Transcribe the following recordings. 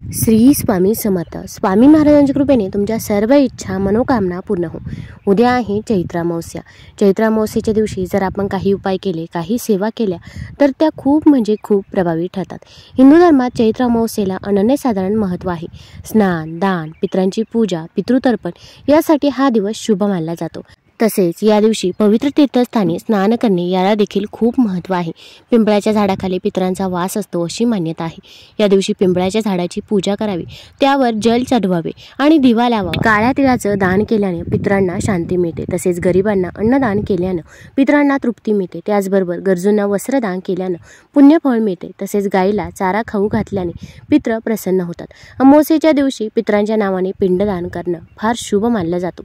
श्री स्वामी समर्थ. स्वामी महाराजांच्या कृपेने तुमच्या सर्व इच्छा मनोकामना पूर्ण हो. उद्या आहे चैत्र अमावस्या. चैत्र अमावस्येच्या दिवशी जर आपण काही उपाय केले, काही सेवा केल्या तर त्या खूप प्रभावी ठरतात. हिंदू धर्मात चैत्र अमावस्येला अनन्यसाधारण महत्त्व आहे. स्नान, दान, पितरांची पूजा, पितृतर्पण यासाठी हा दिवस शुभ मानला जातो. तसेच या दिवशी पवित्र तीर्थस्थानी स्नान करणे याला देखील खूप महत्त्व आहे. पिंपळाच्या झाडाखाली पितरांचा वास असतो अशी मान्यता आहे. या दिवशी पिंपळाच्या झाडाची पूजा करावी, त्यावर जल चढवावे आणि दिवा लावावा. काळ्या तिळाचं दान केल्याने पितरांना शांती मिळते. तसेच गरिबांना अन्नदान केल्यानं पितरांना तृप्ती मिळते. त्याचबरोबर गरजूंना वस्त्रदान केल्यानं पुण्यफळ मिळते. तसेच गायीला चारा खाऊ घातल्याने पितृ प्रसन्न होतात. अमावस्येच्या दिवशी पितरांच्या नावाने पिंडदान करणं फार शुभ मानलं जातो.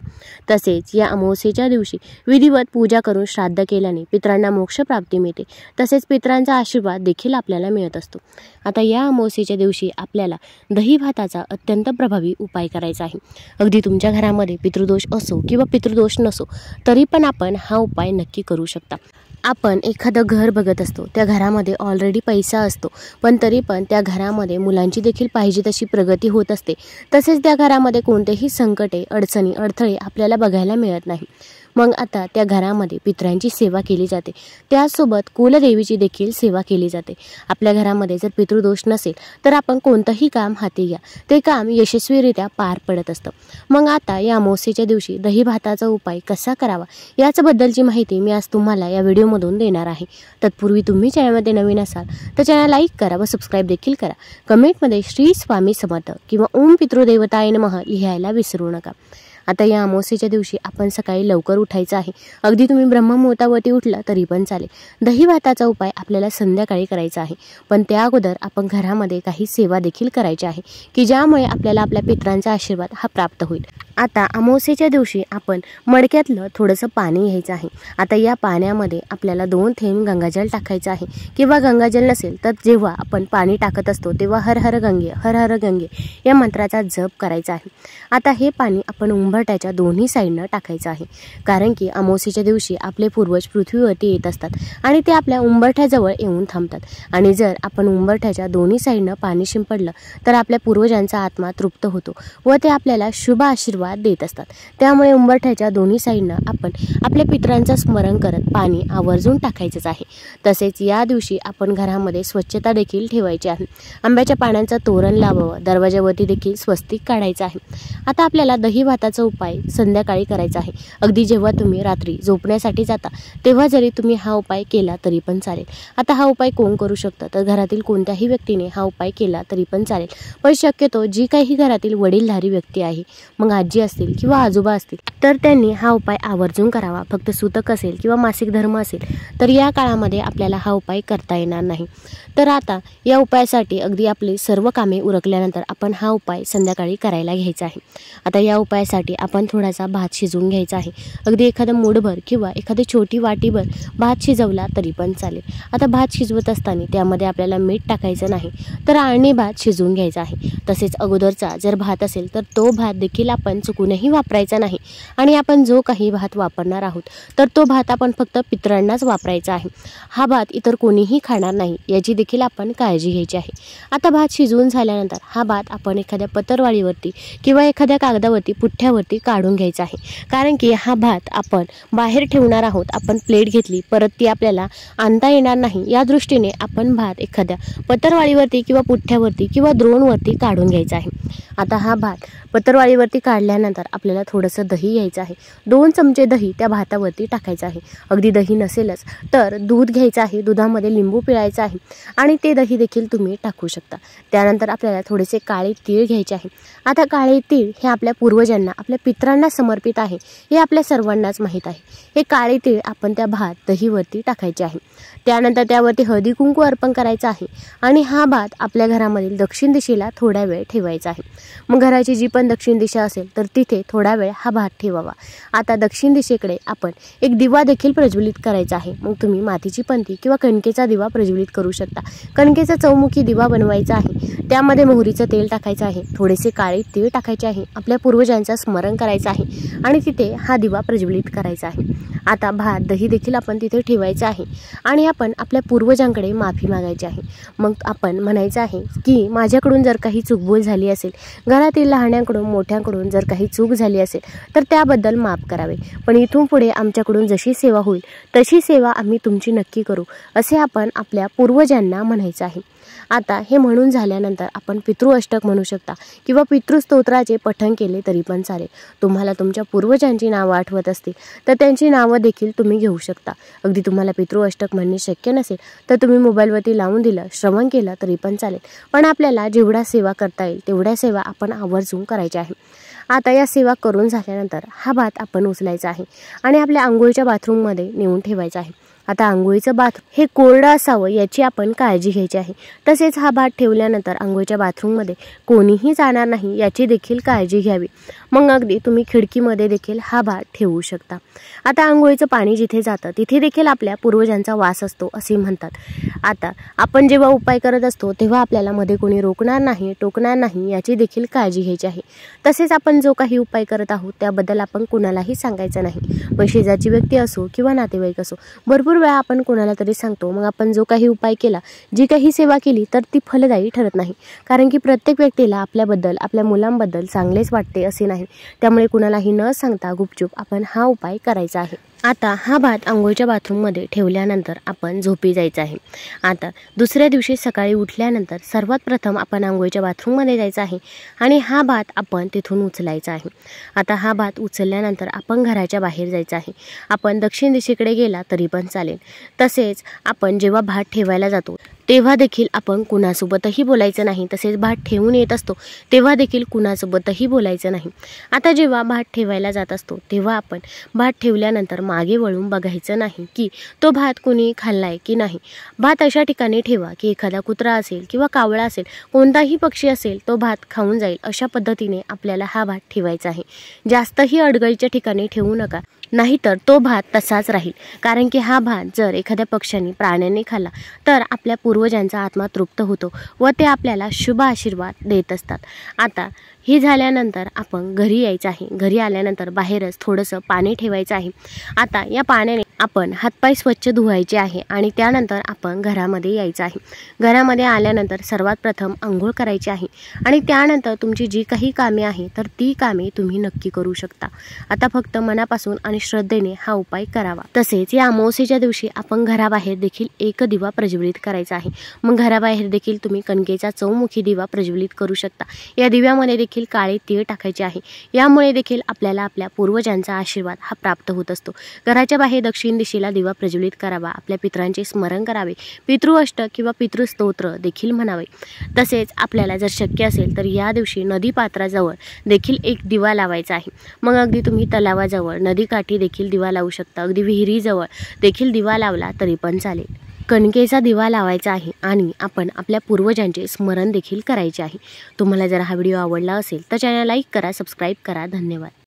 तसेच या अमावस्येच्या दिवशी विधिवत पूजा करून श्राद्ध केल्याने पितरांना मोक्ष प्राप्ती मिळते. तसेच पितरांचा आशीर्वाद देखील आपल्याला मिळत असतो. आता या अमावस्येच्या दिवशी आपल्याला दही भाताचा अत्यंत प्रभावी उपाय करायचा आहे. अगदी तुमच्या घरामध्ये पितृदोष असो किंवा पितृदोष नसो तरी पण आपण हा उपाय नक्की करू शकता. आपण एखादं घर बघत असतो, त्या घरामध्ये ऑलरेडी पैसा असतो, पण तरी पण त्या घरामध्ये मुलांची देखील पाहिजे तशी प्रगती होत असते. तसेच त्या घरामध्ये कोणतेही संकटे, अडचणी, अडथळे आपल्याला बघायला मिळत नाही. मग आता त्या घरामध्ये पितरांची सेवा केली जाते. त्याचसोबत कुलदेवीची देखील सेवा केली जाते. आपल्या घरामध्ये जर पितृदोष नसेल तर आपण कोणतंही काम हाती घ्या, ते काम यशस्वीरित्या पार पडत असतं. मग आता या अमावस्येच्या दिवशी दही भाताचा उपाय कसा करावा याच्याबद्दलची माहिती मी आज तुम्हाला या व्हिडिओमधून देणार आहे. तत्पूर्वी तुम्ही चॅनलमध्ये नवीन असाल तर चॅनल लाईक करा व सबस्क्राईब देखील करा. कमेंटमध्ये श्री स्वामी समर्थ किंवा ओम पितृदेवताय नमः लिहायला विसरू नका. आता या अमावस्येच्या दिवशी आपण सकाळी लवकर उठायचं आहे. अगदी तुम्ही ब्रह्ममुहूर्तावरती उठला तरी पण चालेल. दही भाताचा उपाय आपल्याला संध्याकाळी करायचा आहे. पण त्या अगोदर आपण घरामध्ये काही सेवा देखील करायची आहे की ज्यामुळे आपल्याला आपल्या पितरांचा आशीर्वाद हा प्राप्त होईल. आता अमावस्येच्या दिवशी आपण मडक्यातलं थोडंसं पाणी घ्यायचं आहे. आता या पाण्यामध्ये आपल्याला 2 थेंब गंगाजल टाकायचं आहे किंवा गंगाजल नसेल तर जेव्हा आपण पाणी टाकत असतो तेव्हा हर हर गंगे या मंत्राचा जप करायचा आहे. आता हे पाणी आपण उंबरठ्याच्या दोन्ही साईडनं टाकायचं आहे. कारण की अमावस्येच्या दिवशी आपले पूर्वज पृथ्वीवरती येत असतात आणि ते आपल्या उंबरठ्याजवळ येऊन थांबतात. आणि जर आपण उंबरठ्याच्या दोन्ही साईडनं पाणी शिंपडलं तर आपल्या पूर्वजांचा आत्मा तृप्त होतो व ते आपल्याला शुभ आशीर्वाद देत असतात. त्यामुळे उंबरठ्याच्या दोन्ही साईडनं आपण आपल्या पितरांचं स्मरण करत पाणी आवर्जून टाकायचंच आहे. तसेच या दिवशी आपण घरामध्ये स्वच्छता देखील ठेवायची आहे. आंब्याच्या पानांचं तोरण लावावं, दरवाजावरती देखील स्वस्तिक काढायचं आहे. आता आपल्याला दही भाताचा उपाय संध्याकाळी करायचा आहे. अगदी जेव्हा तुम्ही रात्री झोपण्यासाठी जाता तेव्हा जरी तुम्ही हा उपाय केला तरी पण चालेल. आता हा उपाय कोण करू शकतं तर घरातील कोणत्याही व्यक्तीने हा उपाय केला तरी पण चालेल. पण शक्यतो जी काही घरातील वडीलधारी व्यक्ती आहे, मग आजी असतील किंवा आजोबा असतील तर त्यांनी हा उपाय आवर्जून करावा. फक्त सूतक असेल किंवा मासिक धर्म असेल तर या काळामध्ये आपल्याला हा उपाय करता येणार नाही. तर आता या उपायासाठी अगदी आपली सर्व कामे उरकल्यानंतर आपण हा उपाय संध्याकाळी करायला घ्यायचा आहे. आता या उपायासाठी आपण थोडासा भात शिजवून घ्यायचा आहे. अगदी एखादं मूठभर किंवा एखादी छोटी वाटीभर भात शिजवला तरी पण चालेल. आता भात शिजवत असताना त्यामध्ये आपल्याला मीठ टाकायचं नाही तर आळणी भात शिजवून घ्यायचा आहे. तसेच अगोदरचा जर भात असेल तर तो भात देखील आपण चुकूनही वापरायचा नाही. आणि आपण जो काही भात वापरणार आहोत तर तो भात आपण फक्त पितरांनाच वापरायचा आहे. हा भात इतर कोणीही खाणार नाही याची देखील आपण काळजी घ्यायची आहे. आता भात शिजवून झाल्यानंतर हा भात आपण एखाद्या पत्रवाळीवरती किंवा एखाद्या कागदावरती पुठ्ठ्यावरती काढून घ्यायचा आहे. कारण की हा भात आपण बाहेर ठेवणार आहोत. आपण प्लेट घेतली परत ती आपल्याला आणता येणार नाही, या दृष्टीने आपण भात एखाद्या पत्रवाळीवरती किंवा पुठ्ठ्यावरती किंवा द्रोणवरती काढून घ्यायचा आहे. आता हा भात पत्रवाळीवरती काढल्यानंतर आपल्याला थोडंसं दही घ्यायचं आहे. 2 चमचे दही त्या भातावरती टाकायचं आहे. अगदी दही नसेलच तर दूध घ्यायचं आहे. दुधामध्ये लिंबू पिळायचं आहे आणि ते दही देखील तुम्ही टाकू शकता. त्यानंतर आपल्याला थोडेसे काळे तीळ घ्यायचे आहे. आता काळे तीळ हे आपल्या पूर्वजांना, आपल्या पितरांना समर्पित आहे हे आपल्या सर्वांनाच माहीत आहे. हे काळे तीळ आपण त्या भात दहीवरती टाकायचे आहे. त्यानंतर त्यावरती हळदी कुंकू अर्पण करायचं आहे आणि हा भात आपल्या घरामधील दक्षिण दिशेला थोडा वेळ ठेवायचा आहे. मग घराची जी पण दक्षिण दिशा असेल तर तर तिथे थोडा वेळ हा भात ठेवावा। आता दक्षिण दिशेकडे आपण एक दिवा देखील प्रज्वलित करायचा आहे। मग तुम्ही मातीची पंती किंवा कणकेचा दिवा प्रज्वलित करू शकता। कणकेचा चौमुखी दिवा बनवायचा आहे, त्यामध्ये मोहरीचं तेल टाकायचं आहे, थोडेसे काळे तीळ टाकायचे आहे, आपल्या पूर्वजांचं स्मरण करायचं आहे आणि तिथे हा दिवा प्रज्वलित करायचा आहे। आता भात दही देखील आपण तिथे ठेवायचं आहे आणि आपण आपल्या पूर्वजांकडे माफी मागायची आहे। मग आपण म्हणायचं आहे की माझ्याकडून जर काही चूकभूल झाली असेल, घरातील लहानांकडून मोठ्यांकडून जर काही चूक झाली असेल तर त्याबद्दल माफ करावे, पण इथून पुढे आमच्याकडून जशी सेवा होईल तशी सेवा आम्ही तुमची नक्की करू, असे आपण आपल्या पूर्वजांना म्हणायचं आहे। आता हे म्हणून झाल्यानंतर आपण पितृअष्टक म्हणू शकता किंवा पितृस्तोत्राचे पठण केले तरी पण चालेल। तुम्हाला तुमच्या पूर्वजांची नावं आठवत असतील तर त्यांची नावं देखील तुम्ही घेऊ शकता। अगदी तुम्हाला पितृअष्टक म्हणणे शक्य नसेल तर तुम्ही मोबाईलवरती लावून दिलं, श्रवण केलं तरी पण चालेल, पण आपल्याला जेवढा सेवा करता येईल तेवढ्या सेवा आपण आवर्जून करायच्या आहे। आता या सेवा करून झाल्यानंतर हा भात आपण उचलायचा आहे आणि आपल्या आंघोळीच्या बाथरूममध्ये नेऊन ठेवायचा आहे। आता आंघोळीचं बाथरूम हे कोरडं असावं याची आपण काळजी घ्यायची आहे। तसेच हा भात ठेवल्यानंतर आंघोळीच्या बाथरूममध्ये कोणीही जाणार नाही याची देखील काळजी घ्यावी। मग अगदी तुम्ही खिडकीमध्ये देखील हा भात ठेवू शकता। आता आंघोळीचं पाणी जिथे जातं तिथे देखील आपल्या पूर्वजांचा वास असतो असे म्हणतात। आता आपण जेव्हा उपाय करत असतो तेव्हा आपल्याला मध्ये कोणी रोखणार नाही, टोकणार नाही याची देखील काळजी घ्यायची आहे। तसेच आपण जो काही उपाय करत आहोत त्याबद्दल आपण कुणालाही सांगायचं नाही। मग शेजारची व्यक्ती असो किंवा नातेवाईक असो, भरपूर वेळा आपण कोणाला तरी सांगतो, मग आपण जो काही उपाय केला, जी काही सेवा केली तर ती फलदायी ठरत नाही, कारण की प्रत्येक व्यक्तीला आपल्याबद्दल, आपल्या मुलांबद्दल चांगलेच वाटते असे नाही। त्यामुळे कुणालाही न सांगता गुपचूप आपण हा उपाय करायचा आहे। आता हा भात आंघोळीच्या बाथरूममध्ये ठेवल्यानंतर आपण झोपी जायचं आहे। आता दुसऱ्या दिवशी सकाळी उठल्यानंतर सर्वात प्रथम आपण आंघोळीच्या बाथरूममध्ये जायचं आहे आणि हा भात आपण तिथून उचलायचा आहे। आता हा भात उचलल्यानंतर आपण घराच्या बाहेर जायचं आहे। आपण दक्षिण दिशेकडे गेला तरी पण चालेल। तसेच आपण जेव्हा भात ठेवायला जातो तेव्हा देखील आपण कुणासोबतही बोलायचं नाही। तसेच भात ठेवून येत असतो तेव्हा देखील कुणासोबतही बोलायचं नाही। आता जेव्हा भात ठेवायला जात असतो तेव्हा आपण भात ठेवल्यानंतर मागे वळून बघायचं नाही की तो भात कोणी खाल्लाय की नाही। भात अशा ठिकाणी ठेवा की एखादा कुत्रा असेल किंवा कावळा असेल, कोणताही पक्षी असेल तो भात खाऊन जाईल, अशा पद्धतीने आपल्याला हा भात ठेवायचा आहे। जास्तही अडगळीच्या ठिकाणी ठेवू नका, नाहीतर तो भात तसाच राहील, कारण की हा भात जर एखाद्या पक्ष्याने, प्राण्यांनी खाल्ला तर आपल्या पूर्वजांचा आत्मा तृप्त होतो व ते आपल्याला शुभ आशीर्वाद देत असतात। आता ही झाल्यानंतर आपण घरी यायचं आहे। घरी आल्यानंतर बाहेरच थोडंसं पाणी ठेवायचं आहे। आता या पाण्याने आपण हातपाय स्वच्छ धुवायचे आहे आणि त्यानंतर आपण घरामध्ये यायचं आहे। घरामध्ये आल्यानंतर सर्वात प्रथम अंघोळ करायची आहे आणि त्यानंतर तुमची जी काही कामे आहे तर ती कामे तुम्ही नक्की करू शकता। आता फक्त मनापासून आणि श्रद्धेने हा उपाय करावा। तसेच या अमावस्येच्या दिवशी आपण घराबाहेर देखील एक दिवा प्रज्वलित करायचा आहे। मग घराबाहेर देखील तुम्ही कणकेचा चौमुखी दिवा प्रज्वलित करू शकता। या दिव्यामध्ये देखील काळे तीळ टाकायचे आहे। यामुळे देखील आपल्याला आपल्या पूर्वजांचा आशीर्वाद हा प्राप्त होत असतो। घराच्या बाहेर दक्षिण दिशेला दिवा प्रज्वलित करावा, आपल्या पितरांचे स्मरण करावे, पितृअष्टक किंवा पितृस्तोत्र देखील म्हणावे। तसेच आपल्याला जर शक्य असेल तर या दिवशी नदी पात्राजवळ देखील एक दिवा लावायचा आहे। मग अगदी तुम्ही तलावाजवळ, नदीकाठी देखील दिवा लावू शकता, अगदी विहिरीजवळ देखील दिवा लावला तरी पण चालेल। कणकेचा दिवा लावायचा आहे आणि आपण आपल्या पूर्वजांचे स्मरण देखील करायचे आहे। तुम्हाला जर हा व्हिडिओ आवडला असेल तर चॅनल लाईक करा, सबस्क्राईब करा। धन्यवाद।